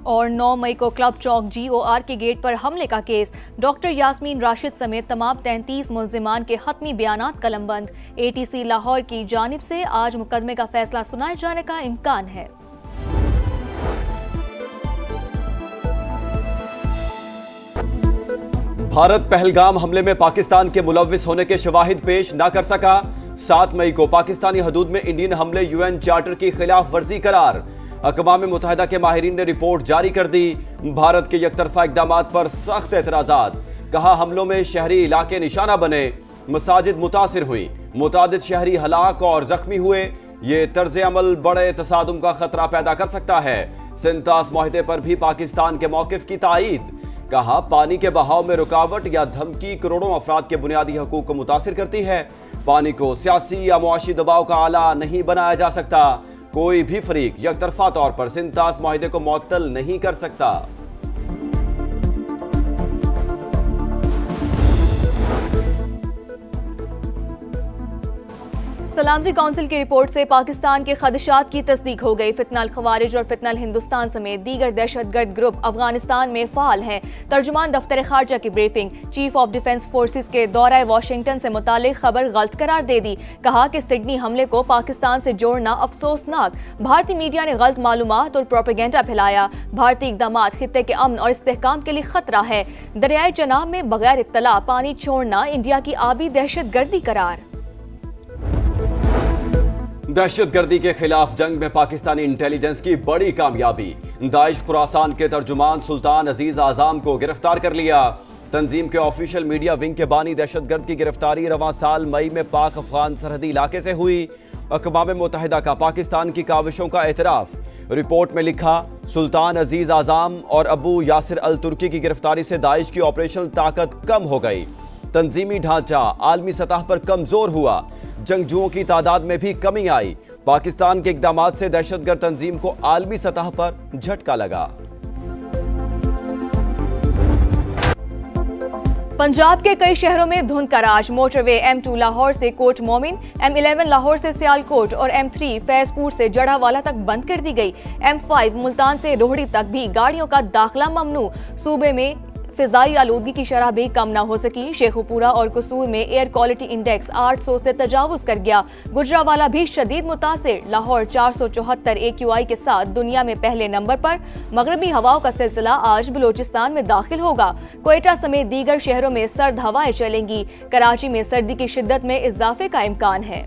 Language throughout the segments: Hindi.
और 9 मई को क्लब चौक GOR के गेट पर हमले का केस। डॉक्टर यास्मीन राशिद समेत तमाम 33 मुल्जिमान के हतमी बयानात कलमबंद। ATC लाहौर की जानिब से आज मुकदमे का फैसला सुनाए जाने का इम्कान है। भारत पहलगाम हमले में पाकिस्तान के मुलव्विस होने के शवाहिद पेश न कर सका। 7 मई को पाकिस्तानी हदूद में इंडियन हमले UN चार्टर की खिलाफ वर्जी करार। अक़वाम मुत्तहिदा के माहिरीन ने रिपोर्ट जारी कर दी। भारत के यकतरफा इक़दामात पर सख्त एतराज़ात। कहा हमलों में शहरी इलाके निशाना बने, मसाजिद मुतासिर हुई, मुतादिद शहरी हलाक और जख्मी हुए। ये तर्ज अमल बड़े तसादुम का खतरा पैदा कर सकता है। सिंतास मुआहदे पर भी पाकिस्तान के मौक़िफ़ की तायीद। कहा पानी के बहाव में रुकावट या धमकी करोड़ों अफराद के बुनियादी हकूक को मुतासिर करती है। पानी को सियासी या मुआशी दबाव का आला नहीं बनाया जा सकता। कोई भी फरीक यकतरफा तौर पर सिंतास मुआहदे को मुअत्तल नहीं कर सकता। सलामती काउंसिल की रिपोर्ट से पाकिस्तान के खदशात की तस्दीक हो गई। फितनल खवारिज और फितनल हिंदुस्तान समेत दीगर दहशतगर्द ग्रुप अफगानिस्तान में फाल हैं। तर्जुमान दफ्तर खारजा की briefing. Chief of defence forces के दौरा वाशिंगटन से मुतालिक खबर गलत करार दे दी। कहा कि सिडनी हमले को पाकिस्तान से जोड़ना अफसोसनाक। भारतीय मीडिया ने गलत मालूमात और प्रोपेगेंडा फैलाया। भारतीय इक़दामात खित्ते के अमन और इस्तेहकाम के लिए खतरा है। दरियाए चनाब में बगैर इत्तला पानी छोड़ना इंडिया की आबी दहशतगर्दी करार। दहशतगर्दी के खिलाफ जंग में पाकिस्तानी इंटेलिजेंस की बड़ी कामयाबी। दाइश खुरासान के तर्जुमान सुल्तान अजीज आज़म को गिरफ्तार कर लिया। तंजीम के ऑफिशियल मीडिया विंग के बानी दहशतगर्द की गिरफ्तारी रवां साल मई में पाक अफगान सरहदी इलाके से हुई। अक़वाम मुत्तहिदा का पाकिस्तान की काविशों का एतराफ। रिपोर्ट में लिखा सुल्तान अजीज आज़म और अबू यासिर अल तुर्की की गिरफ्तारी से दाइश की ऑपरेशनल ताकत कम हो गई। तंजीमी ढांचा आलमी सतह पर कमजोर हुआ। जंगजुओं की तादाद में भी कमी आई। पाकिस्तान के इक़दामात से दहशतगर्द तंजीम को आलमी सतह पर झटका लगा। पंजाब के कई शहरों में धुंध का राज। मोटरवे M2 लाहौर से कोट मोमिन, M11 लाहौर से सियालकोट और M3 फैजपुर से जड़ावाला तक बंद कर दी गई। M5 मुल्तान से रोहड़ी तक भी गाड़ियों का दाखिला ममनू। सूबे में फिजाई आलूदगी की शरह भी कम न हो सकी। शेखुपुरा और कसूर में एयर क्वालिटी इंडेक्स 800 से तजावुज कर गया। गुजरावाला भी शदीद मुतासिर। लाहौर 474 AQI के साथ दुनिया में पहले नंबर पर। मगरबी हवाओं का सिलसिला आज बलोचिस्तान में दाखिल होगा। क्वेटा समेत दीगर शहरों में सर्द हवाएं चलेंगी। कराची में सर्दी की शिद्दत में इजाफे का इम्कान है।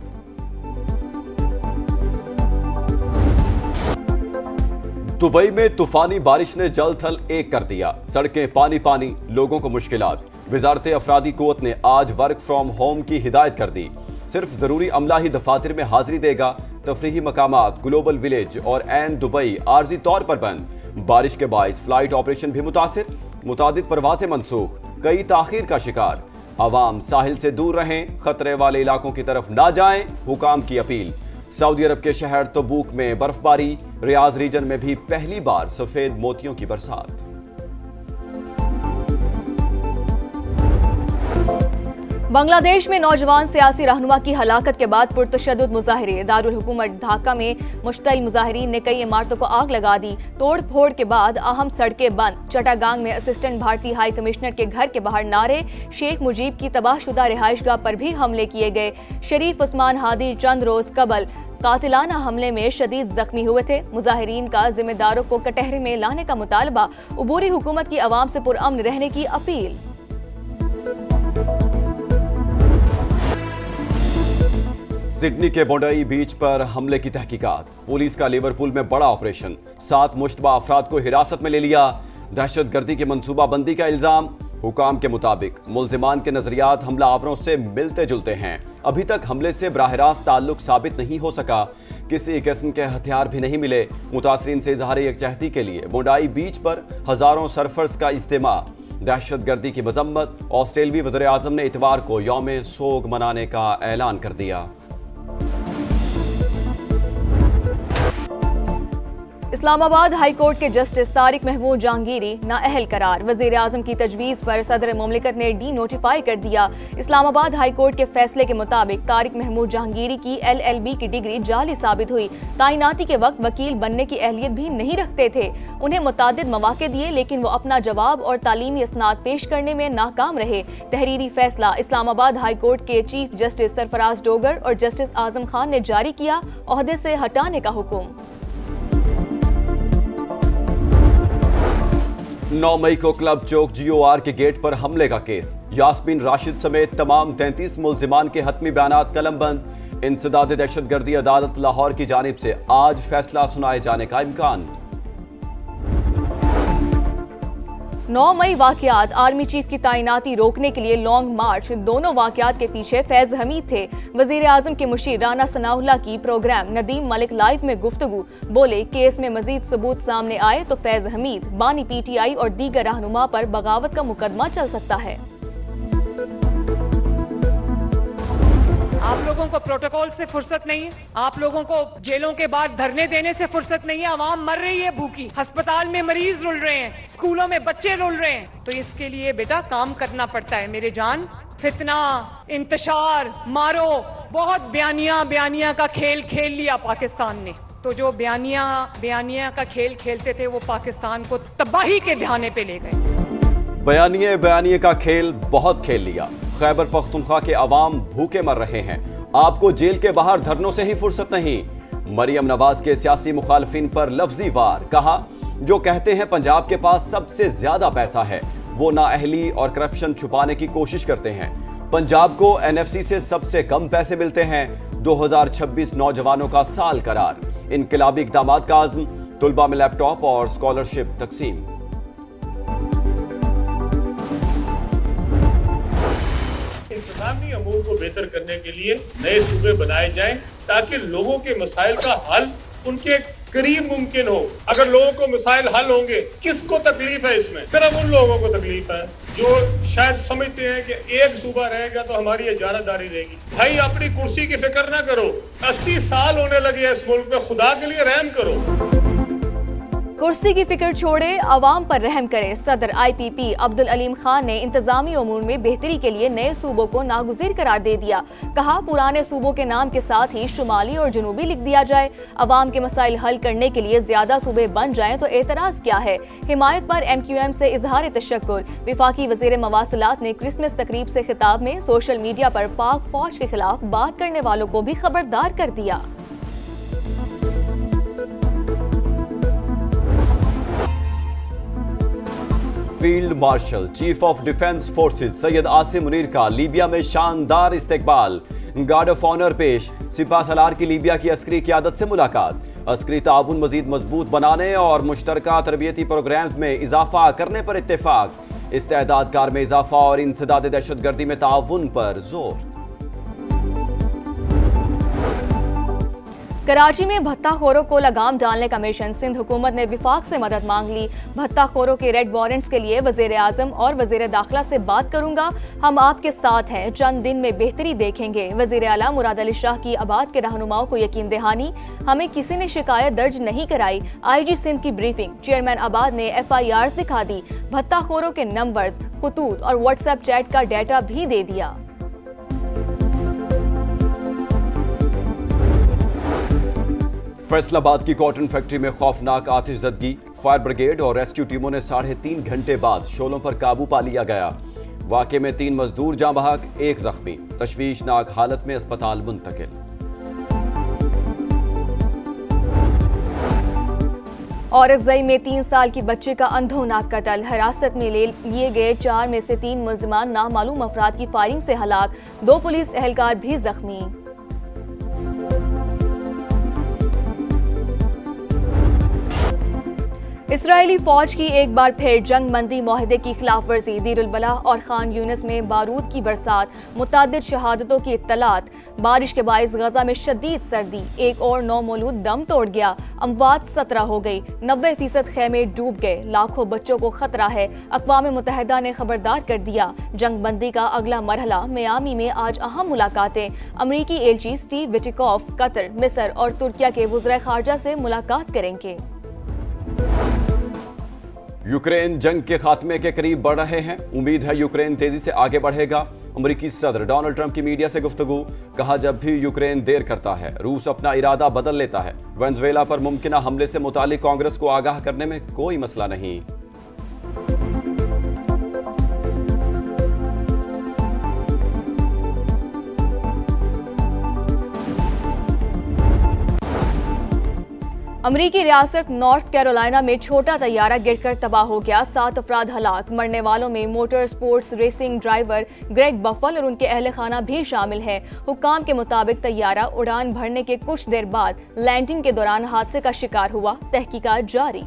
दुबई में तूफानी बारिश ने जल थल एक कर दिया। सड़कें पानी पानी, लोगों को मुश्किलात। वजारत अफरादी कुव्वत ने आज वर्क फ्रॉम होम की हिदायत कर दी। सिर्फ जरूरी अमला ही दफातर में हाजिरी देगा। तफरीही मकामात, ग्लोबल विलेज और एन दुबई आर्जी तौर पर बंद। बारिश के बाइस फ्लाइट ऑपरेशन भी मुतासिर। मुतादिद परवाजें मनसूख, कई ताखीर का शिकार। आवाम साहिल से दूर रहें, खतरे वाले इलाकों की तरफ ना जाएं, हुकाम की अपील। सऊदी अरब के शहर तबूक में बर्फबारी। रियाज रीजन में भी पहली बार सफेद मोतियों की बरसात। बांग्लादेश में नौजवान सियासी रहनुमा की हलाकत के बाद पुरतशद्दुद मुजाहिरे। दारुल हुकूमत ढाका में मुश्तइल मुजाहिरीन ने कई इमारतों को आग लगा दी। तोड़ फोड़ के बाद अहम सड़कें बंद। चटागांग में असिस्टेंट भारतीय हाई कमिश्नर के घर के बाहर नारे। शेख मुजीब की तबाहशुदा रिहाइशगाह पर भी हमले किए गए। शरीफ उस्मान हादी चंद रोज कबल कातिलाना हमले में शदीद जख्मी हुए थे। मुजाहिरीन का जिम्मेदारों को कटहरे में लाने का मुतालबा। उबूरी हुकूमत की आवाम से पुरअमन रहने की अपील। सिडनी के बोंडई बीच पर हमले की तहकीकात। पुलिस का लिवरपूल में बड़ा ऑपरेशन। 7 मुश्तबा अफराद को हिरासत में ले लिया। दहशतगर्दी की मनसूबाबंदी का इल्जाम। हुकाम के मुताबिक मुल्जिमान के नजरियात हमला आवरों से मिलते जुलते हैं। अभी तक हमले से बराह-रास्त ताल्लुक साबित नहीं हो सका। किसी किस्म के हथियार भी नहीं मिले। मुतासरीन से इजहार यकजहती के लिए बोंडाई बीच पर हजारों सरफर्स का इज्तिमा। दहशतगर्दी की मजम्मत। ऑस्ट्रेलवी वज़ीर आज़म ने इतवार को यौम सोग मनाने का ऐलान कर दिया। इस्लामाबाद हाई कोर्ट के जस्टिस तारिक महमूद जहांगीरी नाअहल करार। वजीर आजम की तजवीज़ पर सदर मुमलिकत ने डी नोटिफाई कर दिया। इस्लामाबाद हाई कोर्ट के फैसले के मुताबिक तारिक महमूद जहांगीरी की LLB की डिग्री जाली साबित हुई। तैनाती के वक्त वकील बनने की अहलियत भी नहीं रखते थे। उन्हें मुतादिद मौके दिए लेकिन वो अपना जवाब और तालीमी इसनाद पेश करने में नाकाम रहे। तहरीरी फैसला इस्लामाबाद हाई कोर्ट के चीफ जस्टिस सरफराज डोगर और जस्टिस आजम खान ने जारी किया। ओहदे से हटाने का हुक्म। 9 मई को क्लब चौक GOR के गेट पर हमले का केस। यास्मीन राशिद समेत तमाम 33 मुल्जिमान के हतमी बयानात कलमबंद। इंसदाद दहशतगर्दी अदालत लाहौर की जानिब से आज फैसला सुनाए जाने का इम्कान। 9 मई वाकयात आर्मी चीफ की तैनाती रोकने के लिए लॉन्ग मार्च। दोनों वाकयात के पीछे फैज हमीद थे। वजीर आजम के मुशीर राना सनाउल्लाह की प्रोग्राम नदीम मलिक लाइव में गुफ्तगू। बोले केस में मजीद सबूत सामने आए तो फैज हमीद, बानी PTI और दीगर रहनुमा पर बगावत का मुकदमा चल सकता है। आप लोगों को प्रोटोकॉल से फुर्सत नहीं है, आप लोगों को जेलों के बाद धरने देने से फुर्सत नहीं है। आवाम मर रही है भूखी, अस्पताल में मरीज रुल रहे हैं, स्कूलों में बच्चे रुल रहे हैं। तो इसके लिए बेटा काम करना पड़ता है मेरे जान। फितना, इंतशार, मारो, बहुत बयानिया का खेल खेल लिया पाकिस्तान ने। तो जो बयानिया का खेल खेलते थे वो पाकिस्तान को तबाही के ढाने पे ले गए। बयानिए का खेल बहुत खेल लिया। खैबर पख्तूनख्वा के अवाम भूखे मर रहे हैं। आपको जेल के बाहर धरनों से ही फुर्सत नहीं। मरियम नवाज के सियासी मुखालफिन पर लफ्जी वार। कहा जो कहते हैं पंजाब के पास सबसे ज्यादा पैसा है वो नाअहली और करप्शन छुपाने की कोशिश करते हैं। पंजाब को NFC से सबसे कम पैसे मिलते हैं। 2026 नौजवानों का साल करार। इनकलाबी इक़दामात का आज़्म। तुलबा में लैपटॉप और स्कॉलरशिप तकसीम। इंतज़ामी अमूर को बेहतर करने के लिए नए सूबे बनाए जाएं ताकि लोगों के मसाइल का हल उनके करीब मुमकिन हो। अगर लोगों को मसाइल हल होंगे, किसको तकलीफ है इसमें? सिर्फ उन लोगों को तकलीफ है जो शायद समझते हैं कि एक सूबा रहेगा तो हमारी इजारादारी रहेगी। भाई अपनी कुर्सी की फिक्र ना करो। 80 साल होने लगे हैं इस मुल्क में, खुदा के लिए रहम करो। कुर्सी की फिक्र छोड़े, अवाम पर रहम करें। सदर IPP अब्दुल अलीम खान ने इंतजामी उमूर में बेहतरी के लिए नए सूबों को नागुज़ीर करार दे दिया। कहा पुराने सूबों के नाम के साथ ही शुमाली और जनूबी लिख दिया जाए। अवाम के मसाइल हल करने के लिए ज्यादा सूबे बन जाएं तो एतराज क्या है। हिमायत पर MQM से इजहार तशक्कुर। विफाकी वज़ीर मवासिलात ने क्रिसमस तकरीब से खिताब में सोशल मीडिया पर पाक फौज के खिलाफ बात करने वालों को भी खबरदार कर दिया। Field marshal chief of defence forces Syed Asim Munir का लीबिया में शानदार इस्तकबाल। गार्ड ऑफ ऑनर पेश। सिपा सलार की लीबिया की अस्करी क़यादत से मुलाकात। अस्करी ताउन मजीद मजबूत बनाने और मुश्तरका तरबियती प्रोग्राम्स में इजाफा करने पर इत्तेफाक। इस्तेदाद कार में इजाफा और इंसदाद दहशतगर्दी में ताउन पर जोर। कराची में भत्ताखोरों को लगाम डालने का मिशन। सिंध हुकूमत ने विफाक से मदद मांग ली। भत्ताखोरों के रेड वारंट्स के लिए वजीर आजम और वजीर दाखिला से बात करूंगा। हम आपके साथ हैं, चंद दिन में बेहतरी देखेंगे। वजीर आला मुराद अली शाह की आबाद के रहनुमाओं को यकीन दहानी। हमें किसी ने शिकायत दर्ज नहीं कराई। IG सिंध की ब्रीफिंग। चेयरमैन आबाद ने FIRs दिखा दी। भत्ताखोरों के नंबर्स, खतूत और WhatsApp चैट का डाटा भी दे दिया। फैसलाबाद की कॉटन फैक्ट्री में खौफनाक आतिशज़दगी। फायर ब्रिगेड और रेस्क्यू टीमों ने 3.5 घंटे बाद शोलों पर काबू पा लिया गया। वाक़े में 3 मजदूर जाँ बहक, 1 जख्मी। तशवीशनाक हालत में अस्पताल मुंतकिल। औरकजई में 3 साल की बच्चे का अंधोनाक कत्ल। हिरासत में लिए गए 4 में से 3 मुल्जिमान नामालूम अफराद की फायरिंग से हलाक। 2 पुलिस एहलकार भी जख्मी। इसराइली फौज की एक बार फिर जंग बंदी माहदे की खिलाफ वर्जी। दीरुल बलाह और खान यूनिस में बारूद की बरसात। मुतादिद शहादतों की इत्तलात। बारिश के बाइस गजा में शदीद सर्दी। एक और 9 मौलूद दम तोड़ गया। अमवात 17 हो गई। 90% खेमे डूब गए। लाखों बच्चों को खतरा है। अक़वाम मुत्तहिदा ने खबरदार कर दिया। जंग बंदी का अगला मरहला। मियामी में आज अहम मुलाकातें। अमरीकी एलची स्टीव विटिकॉफ कतर, मिस्र और तुर्किया के वज़ीर ख़ारजा से मुलाकात करेंगे। यूक्रेन जंग के खात्मे के करीब बढ़ रहे हैं। उम्मीद है यूक्रेन तेजी से आगे बढ़ेगा। अमेरिकी सदर डोनाल्ड ट्रंप की मीडिया से गुफ्तगू। कहा, जब भी यूक्रेन देर करता है रूस अपना इरादा बदल लेता है। वेनेजुएला पर मुमकिन हमले से मुतालिक कांग्रेस को आगाह करने में कोई मसला नहीं। अमरीकी रियासत नॉर्थ कैरोलिना में छोटा तैयारा गिरकर तबाह हो गया। 7 अफराद हलाक। मरने वालों में motor sports racing driver Greg baffle और उनके अहल खाना भी शामिल है। हुक्काम के मुताबिक तैयारा उड़ान भरने के कुछ देर बाद लैंडिंग के दौरान हादसे का शिकार हुआ। तहकीकात जारी।